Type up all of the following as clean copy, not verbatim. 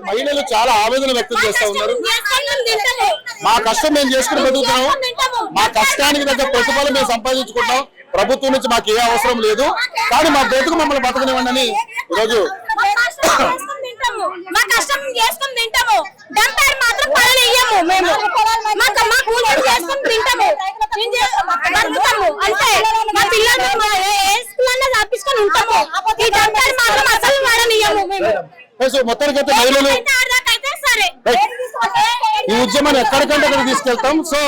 మహిళలు చాలా ఆవేదన వ్యక్తం చేస్తా ఉన్నారు. మా కష్టం మేము చేసుకుని బతుకుతున్నాము, మా కష్టానికి తగ్గ ప్రతిఫలం మేము సంపాదించుకుంటాం, ప్రభుత్వం నుంచి మాకు ఏ అవసరం లేదు, కానీ మా బ్రతుకు మమ్మల్ని బతకనివ్వండి అని ఈరోజు మా కష్టం చేసుకుని తింటాము, డంపర్ మాత్రం పనులు ఇయ్యము. మేము మా కూలీలు చేసుకుని తింటాము, అంతే. మా పిల్లలు స్కూల్ అన్నా తప్పించుకొని ఉంటాము, ఈ డంపర్ మాత్రం అసలు వాడనియ్యము మేము. మొత్తానికైతే మహిళలు ఈ ఉద్యమాన్ని ఎక్కడికంటే అక్కడ తీసుకెళ్తాం. సో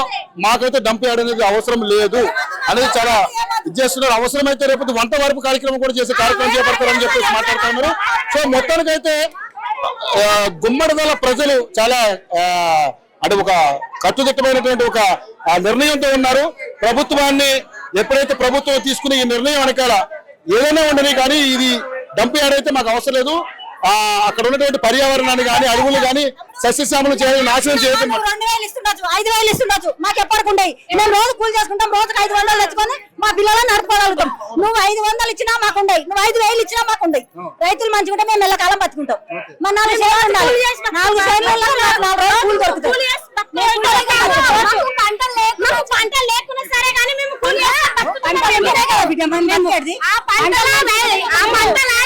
మాకైతే డంప్ యార్డ్ అనేది అవసరం లేదు అనేది చాలా చేస్తున్నారు. అవసరమైతే రేపు వంట వరపు కార్యక్రమం కూడా చేసే కార్యక్రమం చేపడతారని చెప్పేసి మాట్లాడుతున్నారు. సో మొత్తానికైతే గుమ్మడిదల ప్రజలు చాలా అంటే ఒక కట్టుదిట్టమైనటువంటి ఒక నిర్ణయంతో ఉన్నారు. ప్రభుత్వాన్ని ఎప్పుడైతే ప్రభుత్వం తీసుకుని ఈ నిర్ణయం వెనకాల ఏదైనా ఉండని, కానీ ఇది డంప్ యార్డ్ అయితే మాకు అవసరం లేదు, అక్కడ ఉన్నటువంటి పర్యావరణాన్ని కానీ అడవులు కానీ సస్యశ్యామలు చేయాలి, నాశనం చేయడం. 2000 ఇస్తుండొచ్చు, 5000 ఇస్తుండొచ్చు, మాకు ఎప్పటికుంటాయి. మేము రోజు కూలి చేసుకుంటాం, రోజుకి 500 తెచ్చుకొని మా పిల్లలను నడుపుకోగలుగుతాం. నువ్వు 500 ఇచ్చినా మాకుండయి, నువ్వు 5000 ఇచ్చినా మాకుండయి. రైతులు మంచిగా ఉంటే మేము ఎల్లకాలం బతుకుంటాం. మా 4 సేవలు ఉండాలి, 4 సేవలు 4 రోజులు కూలి దొరుకుతాయి. పంట లేకున్నా సరే కానీ మేము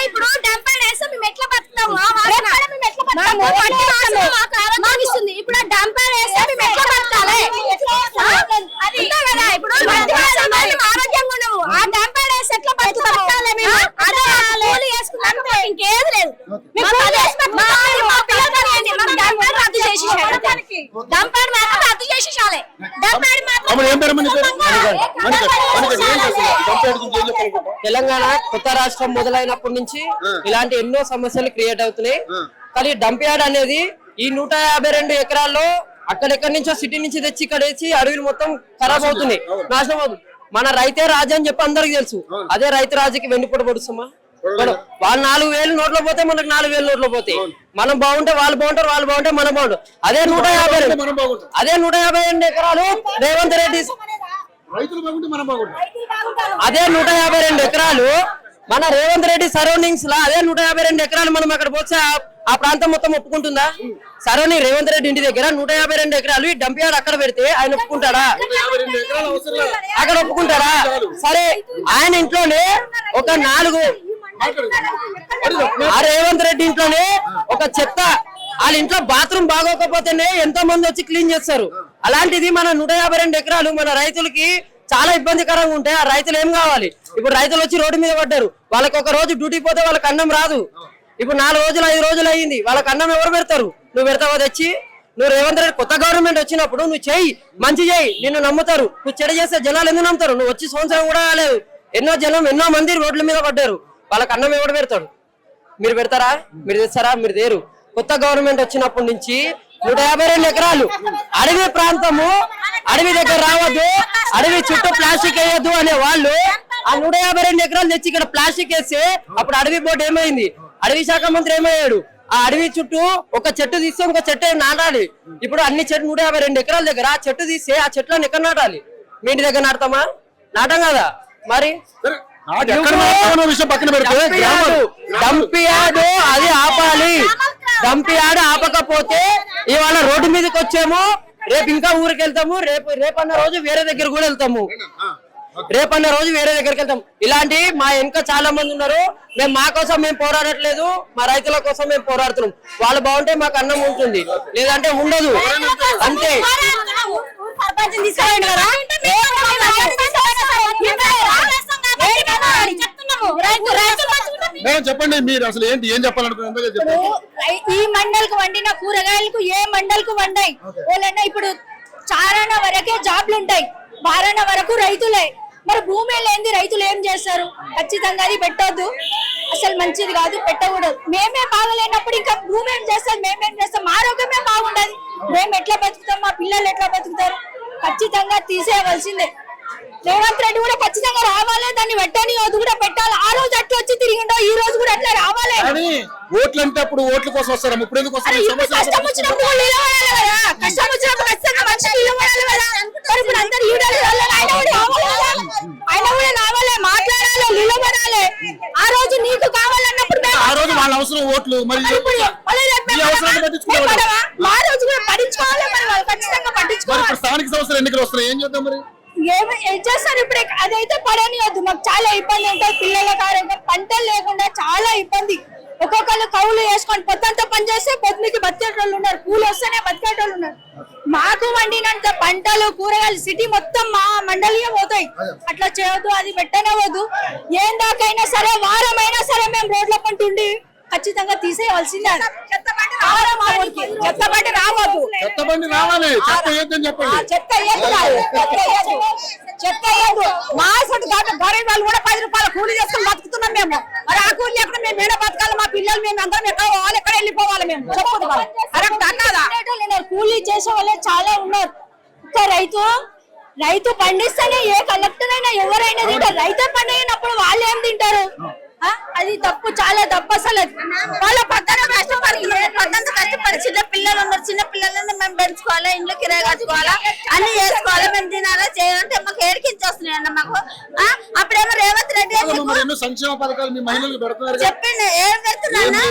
ఇప్పుడు డంపర్ వేస్తే మేము ఎట్లా బతుకుతాము? ఇప్పుడు డంపర్ వేస్తే మేము ఎట్లా బతకాలి? అంతే కదా, ఇప్పుడు ఆరోగ్యంగా ఉండము, ఆ డంపర్ వేసి ఎట్లా బతకాలి? మేము కూలి వేసుకున్నాం, ఇంకేది లేదు. రద్దు చేసేసాలి, డంపర్ మాత్రం రద్దు చేసేసాలి. తెలంగాణ కొత్త రాష్ట్రం మొదలైనప్పటి నుంచి ఇలాంటి ఎన్నో సమస్యలు క్రియేట్ అవుతున్నాయి. కానీ డంప్ యార్డ్ అనేది ఈ 152 ఎకరాల్లో అక్కడెక్కడి నుంచో సిటీ నుంచి తెచ్చి ఇక్కడ వేసి అడవులు మొత్తం ఖరాబ్ అవుతున్నాయి, నాశనం అవుతుంది. మన రైతే రాజు అని చెప్పి అందరికి తెలుసు. అదే రైతు రాజుకి వెన్నుపోటు పడుస్తామా? వాళ్ళు 4000 నోట్లో పోతే మనకు 4000 నోట్లో పోతాయి. మనం బాగుంటే వాళ్ళు బాగుంటారు, వాళ్ళు బాగుంటే మనం బాగుంటాం. అదే 152 ఎకరాలు రేవంత్ రెడ్డి, అదే 152 ఎకరాలు మన రేవంత్ రెడ్డి సరౌండింగ్స్ లా, అదే 152 ఎకరాలు మనం అక్కడ పోతే ఆ ప్రాంతం మొత్తం ఒప్పుకుంటుందా? సరౌండింగ్ రేవంత్ రెడ్డి ఇంటి దగ్గర 152 ఎకరాలు ఈ డంప్ యార్డ్ అక్కడ పెడితే ఆయన ఒప్పుకుంటాడా? అక్కడ ఒప్పుకుంటాడా? సరే, ఆయన ఇంట్లోనే ఒక 4 ఆ రేవంత్ రెడ్డి ఇంట్లోనే ఒక చెత్త, వాళ్ళ ఇంట్లో బాత్రూమ్ బాగోకపోతేనే ఎంతో మంది వచ్చి క్లీన్ చేస్తారు. అలాంటిది మన 152 ఎకరాలు మన రైతులకి చాలా ఇబ్బందికరంగా ఉంటాయి. ఆ రైతులు ఏం కావాలి? ఇప్పుడు రైతులు వచ్చి రోడ్డు మీద పడ్డారు, వాళ్ళకి ఒక రోజు డ్యూటీ పోతే వాళ్ళకి అన్నం రాదు. ఇప్పుడు 4 రోజులు 5 రోజులు అయ్యింది, వాళ్ళకి అన్నం ఎవరు పెడతారు? నువ్వు పెడతావా తెచ్చి? నువ్వు రేవంత్ రెడ్డి కొత్త గవర్నమెంట్ వచ్చినప్పుడు నువ్వు చెయ్యి, మంచి చేయి, నిన్ను నమ్ముతారు. నువ్వు చెడు చేస్తే జనాలు ఎందుకు నమ్ముతారు? నువ్వు వచ్చి సంవత్సరం కూడా కాలేదు, ఎన్నో మంది రోడ్ల మీద పడ్డారు, వాళ్ళకి అన్నం ఎవడు పెడతాడు? మీరు పెడతారా? మీరు తెస్తారా? మీరు దేరు. కొత్త గవర్నమెంట్ వచ్చినప్పటి నుంచి 152 ఎకరాలు అడవి ప్రాంతము, అడవి దగ్గర రావద్దు, అడవి చుట్టూ ప్లాస్టిక్ వేయద్దు అనే వాళ్ళు ఆ 152 ఎకరాలు తెచ్చి ఇక్కడ ప్లాస్టిక్ వేస్తే అప్పుడు అడవి బోర్డు ఏమైంది? అడవి శాఖ మంత్రి ఏమయ్యాడు? ఆ అడవి చుట్టూ ఒక చెట్టు తీస్తే ఇంకో చెట్టు నాటాలి. ఇప్పుడు అన్ని చెట్లు 152 ఎకరాల దగ్గర ఆ చెట్టు తీస్తే ఆ చెట్లను ఎక్కడ నాటాలి? మీ ఇంటి దగ్గర నాటుతామా? నాటం కదా. మరి డంప్ యార్డ్ అది ఆపాలి. డంప్ యార్డ్ ఆపకపోతే ఇవాళ రోడ్డు మీదకి వచ్చేమో, రేపు ఇంకా ఊరికి వెళ్తాము, రేపన్న రోజు వేరే దగ్గర కూడా వెళ్తాము, రేపన్న రోజు వేరే దగ్గరికి వెళ్తాం. ఇలాంటి మా వెనుక చాలా మంది ఉన్నారు. మేము మా కోసం మేము పోరాడట్లేదు, మా రైతుల కోసం మేము పోరాడుతున్నాం. వాళ్ళు బాగుంటే మాకు అన్నం ఉంటుంది, లేదంటే ఉండదు, అంతే. చెప్పండి, మీరు అసలు ఏంటి, ఏం చెప్పాలనుకుంటున్నారు? ఈ మండలకు వండిన కూరగాయలకు ఏ మండలకు వండాయి వాళ్ళన్నా ఇప్పుడు చారణ వరకే జాబ్లు ఉంటాయి, బారణ వరకు రైతులే. మరి భూమి లేని రైతులు ఏం చేస్తారు? ఖచ్చితంగా అది పెట్టొద్దు, అసలు మంచిది కాదు, పెట్టకూడదు. మేమే బాగలేనప్పుడు ఇంకా భూమి ఏం చేస్తాం? మేమేం చేస్తాం? ఆరోగ్యమే బాగుండదు, మేము ఎట్లా బతుకుతాం? మా పిల్లలు ఎట్లా బతుకుతారు? ఖచ్చితంగా తీసేయవలసిందే. రేవంత్ రెడ్డి కూడా ఖచ్చితంగా రావాలి, దాన్ని వెంటనే కూడా పెట్టాలి. ఆ రోజు అట్లా వచ్చి తిరిగిండో ఈ రోజు కూడా అట్లా రావాలి. ఓట్లు అంటే అప్పుడు ఓట్ల కోసం వస్తారు, ఇప్పుడు ఎందుకు వస్తారు? కష్టం వచ్చినప్పుడు నిలబడాలి కదా, కష్టం వచ్చినప్పుడు ఖచ్చితంగా మనిషి నిలబడాలి కదా. ఇప్పుడు అందరు ఆయన కూడా రావాలి, మాట్లాడాలి, నిలబడాలి. ఆ రోజు నీకు కావాలన్నప్పుడు ఆ రోజు వాళ్ళ అవసరం ఓట్లు, మరి ఈ అవసరాన్ని పట్టించుకోవాలి. పడవా? మా రోజు కూడా పట్టించుకోవాలి మరి, వాళ్ళు ఖచ్చితంగా మరి పట్టించుకోవాలి. ఇప్పుడు స్థానిక సంస్థలు ఎన్నికలు వస్తున్నాయి, ఏం చేద్దాం మరి? ఏం చేస్తారు ఇప్పుడు? అదైతే పడనివద్దు, మాకు చాలా ఇబ్బంది ఉంటుంది. పిల్లల ఆరోగ్యం, పంటలు లేకుండా చాలా ఇబ్బంది. ఒక్కొక్కరు కౌలు వేసుకొని పొద్దంతా పని చేస్తే పొద్దుకి బతికేటోళ్ళు ఉన్నారు, కూలి వస్తేనే బతికేటోళ్ళు ఉన్నారు. మాకు వండినంత పంటలు కూరగాయలు సిటీ మొత్తం మా మండలియే పోతాయి. అట్లా చేయొద్దు, అది పెట్టనవద్దు. ఏం దాకైనా సరే వారమైనా సరే మేము రోడ్ల పంటుండి ఖచ్చితంగా తీసేయవలసిందే. చెత్తబండి రావద్దు, చెత్తబండి రావాలి, చెత్త వేయొద్దని చెప్పండి. చెత్త చెత్త మా సొంత గరీబ్ వాళ్ళు కూడా 10 రూపాయల కూలి చేసుకుని బతుకుతున్నాం మేము. మరి ఆ కూలి లేకుండా మేము ఏడ బతకాలి? మా పిల్లలు మేము అందరం ఎక్కడ పోవాలి, ఎక్కడ వెళ్ళిపోవాలి? మేము చెప్పదు కూలీ చేసే వాళ్ళే చాలా ఉన్నారు. ఒక రైతు పండిస్తేనే ఏ కలెక్టర్ అయినా ఎవరైనా తింటారు. రైతు పండినప్పుడు వాళ్ళు ఏం తింటారు? అది తప్పు, చాలా తప్పు. అసలు వాళ్ళ పక్కన కష్టపడి చిన్న పిల్లలు ఉన్నారు, చిన్న పిల్లలను మేము పెంచుకోవాలా, ఇంట్లో కిరాయి కట్టుకోవాలా, అన్ని చేసుకోవాలా, మేము తినాలా చేయాలంటే మాకు ఏడికించి వస్తున్నాయి అన్న మాకు. అప్పుడేమో రేవంత్ రెడ్డి సంక్షేమ పథకాలు మీ మహిళలకు పెడుతున్నారు, చెప్పిండు. ఏం పెడుతున్నా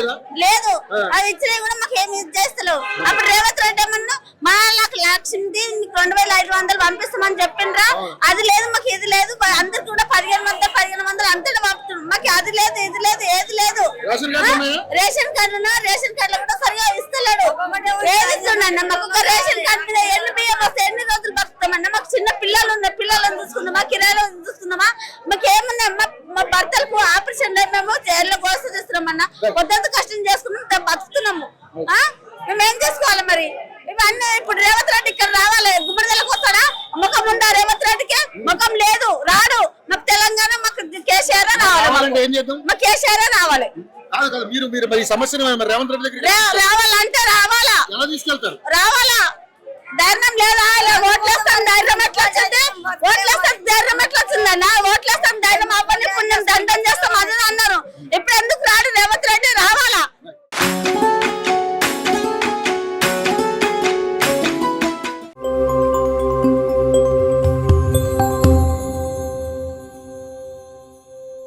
లేదు, అది ఇచ్చినా కూడా మాకు ఏమి చేస్తలేవు. అప్పుడు రేవంత్ రెడ్డి ఏమన్నా మా లక్ష్మిది 2500 పంపిస్తామని చెప్పిండ్రా, అది లేదు మాకు, ఇది లేదు. అందరికి కూడా 1500 అంతటా పంపుతున్నాం. మాకు అది లేదు, ఇది లేదు, ఏది లేదు. రేషన్ కార్డు రేషన్ కార్డులో కూడా సరిగా ఇస్తలేడు. ఏది ఇస్తున్నా మాకు? ఒక రేషన్ కార్డు మీద ఎన్ని బియ్యం వస్తే ఎన్ని రోజులు బతుకుతామన్నా? మాకు చిన్న పిల్లలు ఉన్నారు, పిల్లలను చూసుకుందామా, కిరాయిలు చూసుకుందామా? మాకు ఏముందా? మా భర్తలకు ఆపరేషన్ మేము జైల్లో గోస చేస్తున్నామన్నా, పొద్దుంత కష్టం చేసుకున్నాం, బతుకుతున్నాము. మేమేం చేసుకోవాలి మరి? ఇవన్నీ ఇప్పుడు రేవంత్ రెడ్డి ఇక్కడ రావాలి, గుమ్మడిదలకు వస్తాడా? ముఖం ఉందా రేవంత్ రెడ్డికి? ముఖం లేదు, రాడు. మాకు తెలంగాణ, మాకు కేసీఆర్ రావాలి, మాకు కేసీఆర్ రావాలి. మీరు మరి సమస్యను రేవంత్ రెడ్డి దగ్గర రావాలంటే రావాలా, ఎలా తీసుకెళ్తారు? రావాలా? ధైర్యం లేదా? ఓట్లేస్తాం, ధైర్యం ఎట్లా వచ్చింది? ఓట్లేస్తాం